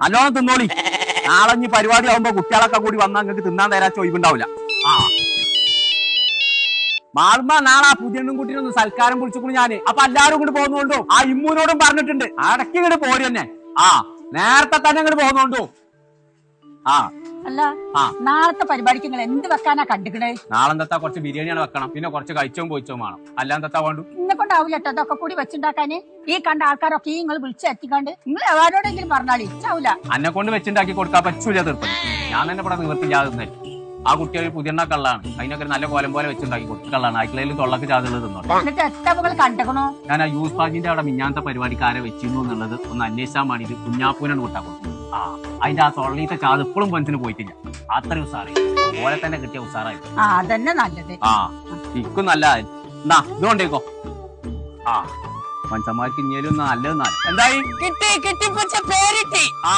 നല്ലോണം തിന്നോളി. നാളെ ഇനി പരിപാടി ആവുമ്പോ കുട്ടികളൊക്കെ കൂടി വന്നാൽ നിങ്ങൾക്ക് തിന്നാൻ തരാച്ച ഒഴിവുണ്ടാവില്ല. ആ മാളുമ്പ നാളെ പുതിയണ്ണും കുട്ടീനൊന്ന് സൽക്കാരം വിളിച്ചു ഞാന്. അപ്പൊ എല്ലാരും ഇങ്ങോട്ട് പോകുന്നോണ്ടോ ആ ഇമ്മൂനോടും പറഞ്ഞിട്ടുണ്ട് അടക്കി ഇങ്ങോട്ട് പോര് തന്നെ. ആ നേരത്തെ തന്നെ ഇങ്ങോട്ട് പോകുന്നോണ്ടോ. ആ അല്ല നാളത്തെ പരിപാടിക്ക് നിങ്ങൾ എന്ത് വെക്കാനാ കണ്ടിക്കണേ? നാളെന്താ കുറച്ച് ബിരിയാണിയാണ് വെക്കണം, പിന്നെ കുറച്ച് കഴിച്ചോം പോയിച്ചോം വേണം. അല്ലാന്താ വേണ്ടു? ഇന്നെ കൊണ്ടാവില്ല കേട്ടോ അതൊക്കെ കൂടി വെച്ചുണ്ടാക്കാന്. ഈ കണ്ട ആൾക്കാരൊക്കെ നിങ്ങൾ വിളിച്ചെത്തിക്കാണ്ട് നിങ്ങൾ എവരോടെങ്കിലും പറഞ്ഞാൽ ഇച്ചാവൂല. അന്നെ കൊണ്ട് വെച്ചുണ്ടാക്കി കൊടുക്കാൻ പറ്റൂല തീർപ്പം. ഞാൻ തന്നെ ഇവിടെ നിവർത്തില്ലാതെ ആ കുട്ടി ഒരു പുതിയ കള്ളാണ്. അതിനൊക്കെ നല്ല കോലം പോലെ വെച്ചുണ്ടാക്കി കൊടുത്തു കള്ളാണ്. ആയിക്കളയിൽ തൊള്ളക്ക് ചാതുള്ളത് തിന്നോട്ടെ. എന്നിട്ട് എത്ര കണ്ടക്കണോ? ഞാൻ ആ യൂസ് പാജിന്റെ അവിടെ മിഞ്ഞാത്ത പരിപാടിക്കാരെ വെച്ചിരുന്നു എന്നുള്ളത് ഒന്ന് അന്വേഷിച്ചാൽ വേണ്ടിട്ട് കുഞ്ഞാപ്പൂനാണ് കൂട്ടാ കൊടുത്തു. ആ അതിന്റെ ആ തൊള്ളീത്തെ ചാത് ഇപ്പോഴും പെൻസിന് പോയിട്ടില്ല. അത്ര ഉസാറായി പോലെ തന്നെ കിട്ടിയ ഉസാറായി. അതന്നെ നല്ലത്. ആ ഇക്കും നല്ല എന്നാ ഇതുകൊണ്ടേക്കോ. ആ മനുഷ്യന്മാർക്ക് ഇനിയും നല്ലത് എന്തായി കിട്ടി കിട്ടി പേരിട്ടി. ആ